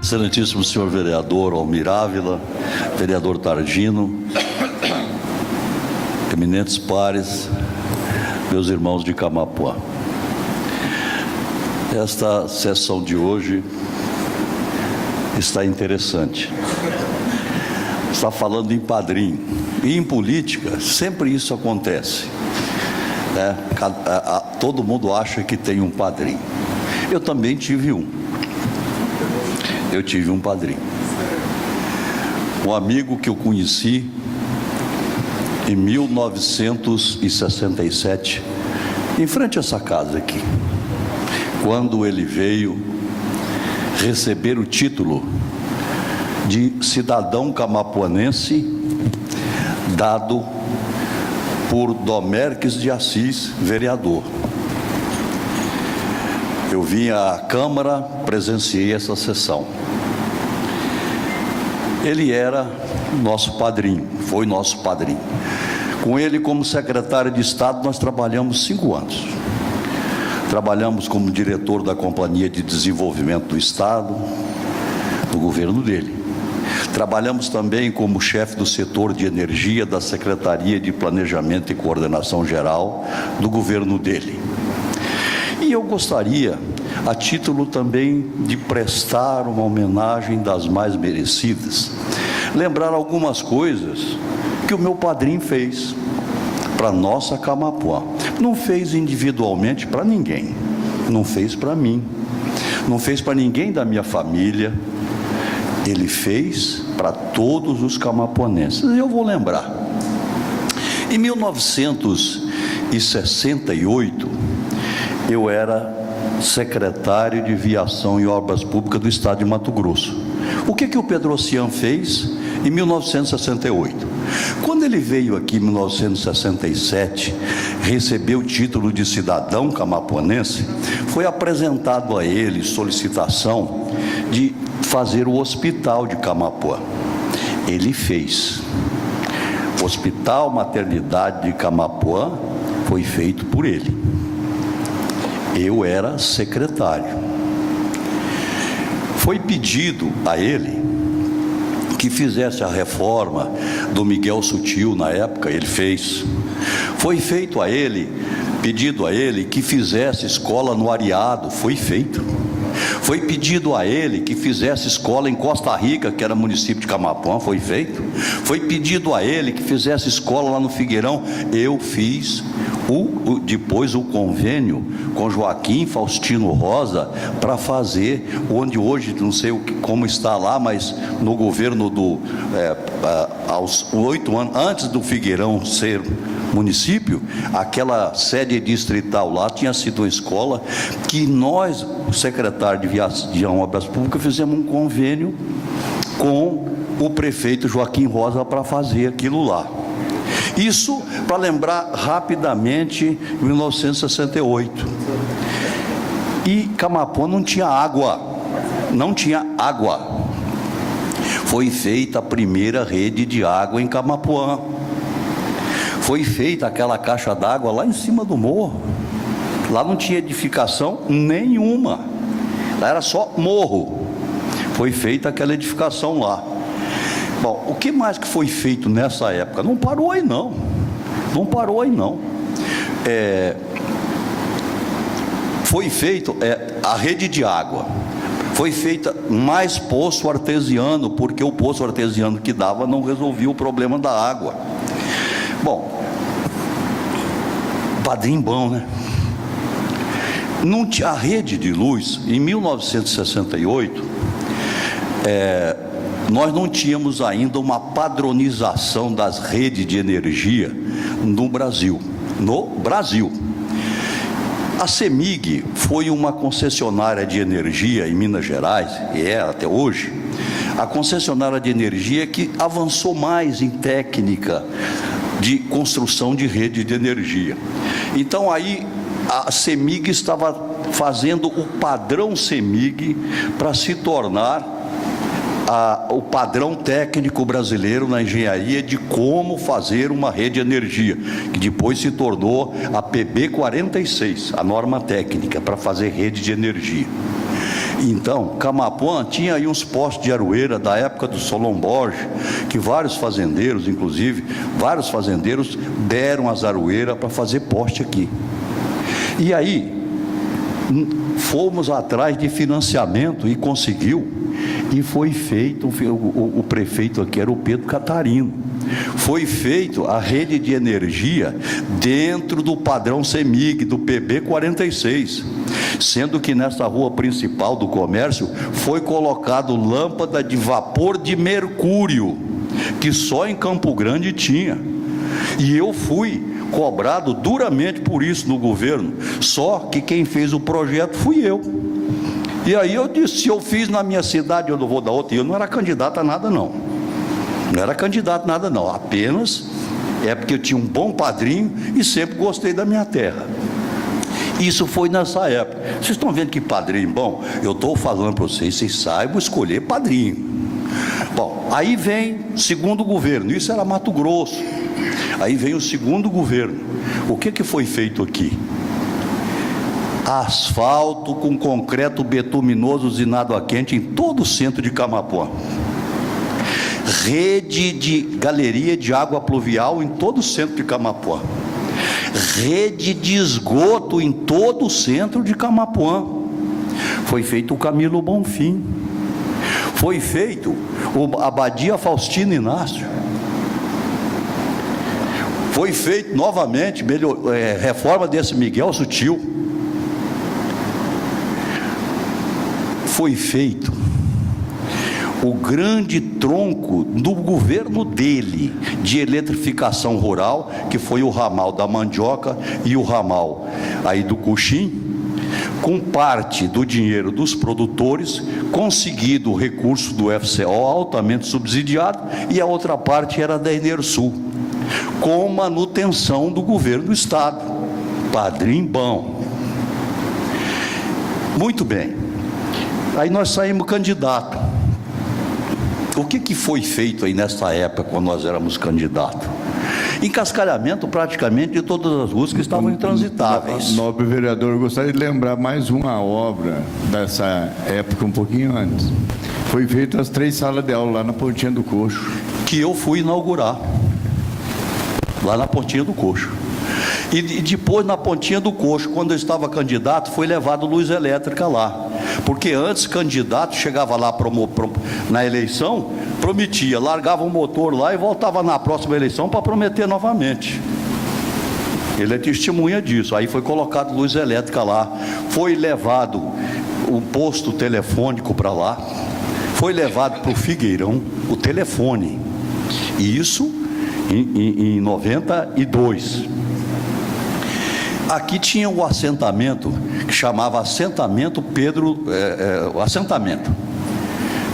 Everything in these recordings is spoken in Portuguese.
Excelentíssimo senhor vereador Almir Ávila, vereador Targino, eminentes pares, meus irmãos de Camapuã. Esta sessão de hoje está interessante. Está falando em padrinho. E em política, sempre isso acontece. Todo mundo acha que tem um padrinho. Eu também tive um. Eu tive um padrinho. Um amigo que eu conheci em 1967, em frente a essa casa aqui, quando ele veio receber o título de cidadão camapuanense dado por Domerques de Assis, vereador. Eu vim à Câmara, presenciei essa sessão. Ele era nosso padrinho, foi nosso padrinho. Com ele, como secretário de Estado, nós trabalhamos 5 anos. Trabalhamos como diretor da Companhia de Desenvolvimento do Estado, do governo dele. Trabalhamos também como chefe do setor de energia da Secretaria de Planejamento e Coordenação Geral do governo dele. E eu gostaria, a título também de prestar uma homenagem das mais merecidas, lembrar algumas coisas que o meu padrinho fez para nossa Camapuã. Não fez individualmente para ninguém, não fez para mim, não fez para ninguém da minha família, ele fez para todos os camapuanenses. Eu vou lembrar. Em 1968, eu era secretário de Viação e Obras Públicas do Estado de Mato Grosso. O que o Pedrocian fez em 1968? Quando ele veio aqui em 1967, recebeu o título de cidadão camapuanense, foi apresentado a ele solicitação de fazer o hospital de Camapuã. Ele fez. O Hospital Maternidade de Camapuã foi feito por ele. Eu era secretário. Foi pedido a ele que fizesse a reforma do Miguel Sutil na época, ele fez. Foi feito a ele, pedido a ele que fizesse escola no Areado, foi feito. Foi pedido a ele que fizesse escola em Costa Rica, que era município de Camapuã, foi feito. Foi pedido a ele que fizesse escola lá no Figueirão, eu fiz. Depois o convênio com Joaquim Faustino Rosa para fazer, onde hoje, não sei como está lá, mas no governo aos 8 anos, antes do Figueirão ser município, aquela sede distrital lá tinha sido uma escola que nós, o secretário de Viação e Obras Públicas, fizemos um convênio com o prefeito Joaquim Rosa para fazer aquilo lá. Isso para lembrar rapidamente 1968. E Camapuã não tinha água, não tinha água. Foi feita a primeira rede de água em Camapuã. Foi feita aquela caixa d'água lá em cima do morro. Lá não tinha edificação nenhuma. Lá era só morro. Foi feita aquela edificação lá. Bom, o que mais que foi feito nessa época? Não parou aí não. Não parou aí não. Foi feito a rede de água. Foi feita mais poço artesiano, porque o poço artesiano que dava não resolvia o problema da água. Bom, padrinho bom, né? Não tinha a rede de luz. Em 1968, nós não tínhamos ainda uma padronização das redes de energia no Brasil. A CEMIG foi uma concessionária de energia em Minas Gerais, e é até hoje, a concessionária de energia que avançou mais em técnica de construção de rede de energia. Então aí a CEMIG estava fazendo o padrão CEMIG para se tornar o padrão técnico brasileiro na engenharia de como fazer uma rede de energia, que depois se tornou a PB 46, a norma técnica para fazer rede de energia. Então, Camapuã tinha aí uns postes de aroeira da época do Solon Borges, que vários fazendeiros, inclusive, vários fazendeiros deram as aroeiras para fazer poste aqui. E aí, fomos atrás de financiamento e conseguiu, e foi feito, o prefeito aqui era o Pedro Catarino, foi feito a rede de energia dentro do padrão CEMIG, do PB 46, sendo que nessa rua principal do comércio foi colocado lâmpada de vapor de mercúrio, que só em Campo Grande tinha, e eu fui cobrado duramente por isso no governo, só que quem fez o projeto fui eu. E aí eu disse, se eu fiz na minha cidade, eu não vou dar outra. E eu não era candidato a nada não, apenas é porque eu tinha um bom padrinho e sempre gostei da minha terra. Isso foi nessa época. Vocês estão vendo que padrinho bom? Eu estou falando para vocês saibam escolher padrinho. Bom, aí vem segundo governo, isso era Mato Grosso. Aí vem o segundo governo. O que foi feito aqui? Asfalto com concreto betuminoso usinado a quente em todo o centro de Camapuã. Rede de galeria de água pluvial em todo o centro de Camapuã. Rede de esgoto em todo o centro de Camapuã. Foi feito o Camilo Bonfim. Foi feito a Abadia Faustino Inácio. Foi feito novamente reforma desse Miguel Sutil. Foi feito o grande tronco do governo dele de eletrificação rural, que foi o ramal da Mandioca e o ramal aí do Cuxim, com parte do dinheiro dos produtores, conseguido o recurso do FCO altamente subsidiado, e a outra parte era da Enersul, com manutenção do governo do estado. Padrinho bom. Muito bem. Aí nós saímos candidato. O que foi feito aí nessa época, quando nós éramos candidatos? Encascalhamento praticamente de todas as ruas que estavam intransitáveis. Nobre vereador, eu gostaria de lembrar mais uma obra dessa época, um pouquinho antes. Foi feito as 3 salas de aula lá na Pontinha do Coxo. Que eu fui inaugurar, lá na Pontinha do Coxo. E depois, na Pontinha do Coxo, quando eu estava candidato, foi levado luz elétrica lá. Porque antes, candidato chegava lá na eleição, prometia, largava o motor lá e voltava na próxima eleição para prometer novamente. Ele é testemunha disso. Aí foi colocado luz elétrica lá, foi levado um posto telefônico para lá, foi levado para o Figueirão o telefone. E isso em 92. Aqui tinha um assentamento que chamava Assentamento Pedro, assentamento.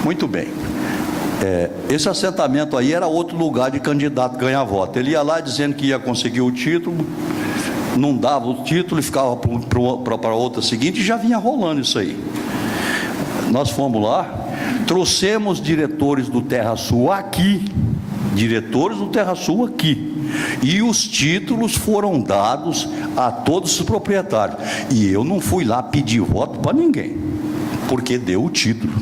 Muito bem. Esse assentamento aí era outro lugar de candidato ganhar voto. Ele ia lá dizendo que ia conseguir o título, não dava o título e ficava para outra seguinte, e já vinha rolando isso aí. Nós fomos lá, trouxemos diretores do Terra Sul aqui, e os títulos foram dados a todos os proprietários. E eu não fui lá pedir voto para ninguém, porque deu o título.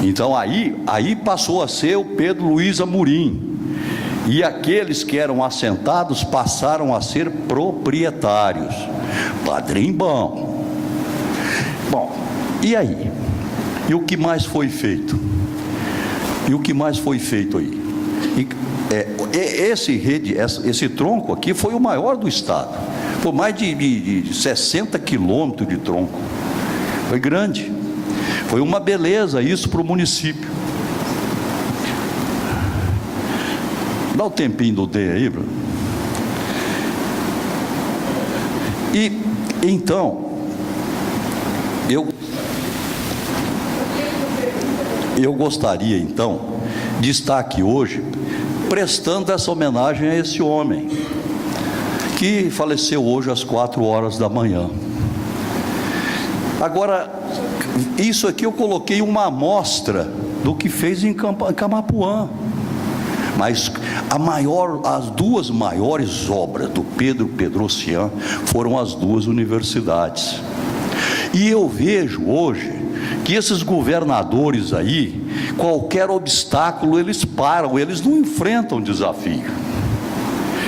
Então aí passou a ser o Pedro Luiz Amorim, e aqueles que eram assentados passaram a ser proprietários. Padrinho bom. Bom, e aí? E o que mais foi feito? Aí? Esse tronco aqui foi o maior do estado. Foi mais de 60 quilômetros de tronco. Foi grande. Foi uma beleza isso para o município. Dá o tempinho do D aí, Bruno. E então, eu gostaria então de estar aqui hoje prestando essa homenagem a esse homem que faleceu hoje às 4 horas da manhã. Agora, isso aqui eu coloquei uma amostra do que fez em Camapuã, mas as 2 maiores obras do Pedro Pedrocian foram as 2 universidades. E eu vejo hoje que esses governadores aí, qualquer obstáculo eles param, eles não enfrentam desafio.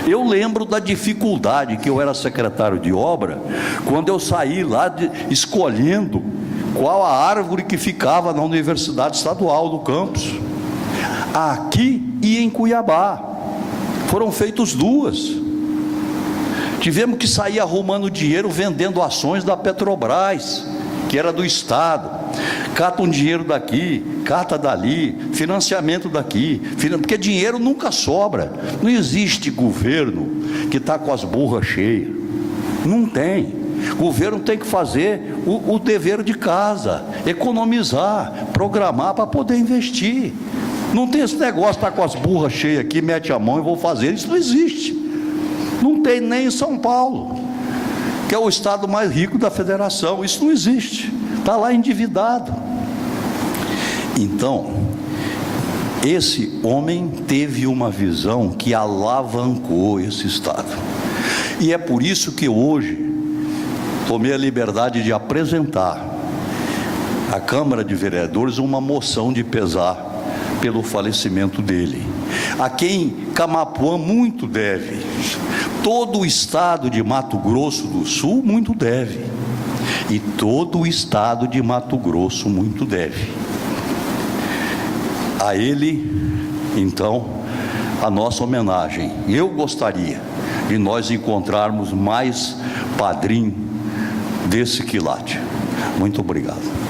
Eu lembro da dificuldade que eu era secretário de obra, quando eu saí lá escolhendo qual a árvore que ficava na Universidade Estadual do campus, aqui e em Cuiabá. Foram feitas duas. Tivemos que sair arrumando dinheiro, vendendo ações da Petrobras, que era do Estado. Cata um dinheiro daqui, cata dali, financiamento daqui, porque dinheiro nunca sobra. Não existe governo que está com as burras cheias. Não tem. O governo tem que fazer o dever de casa, economizar, programar para poder investir. Não tem esse negócio, está com as burras cheias aqui, mete a mão e vou fazer. Isso não existe. Não tem nem em São Paulo, que é o estado mais rico da federação. Isso não existe. Está lá endividado. Então, esse homem teve uma visão que alavancou esse estado. E é por isso que hoje tomei a liberdade de apresentar à Câmara de Vereadores uma moção de pesar pelo falecimento dele, a quem Camapuã muito deve. Todo o estado de Mato Grosso do Sul muito deve, e todo o estado de Mato Grosso muito deve. A ele, então, a nossa homenagem. Eu gostaria de nós encontrarmos mais padrinho desse quilate. Muito obrigado.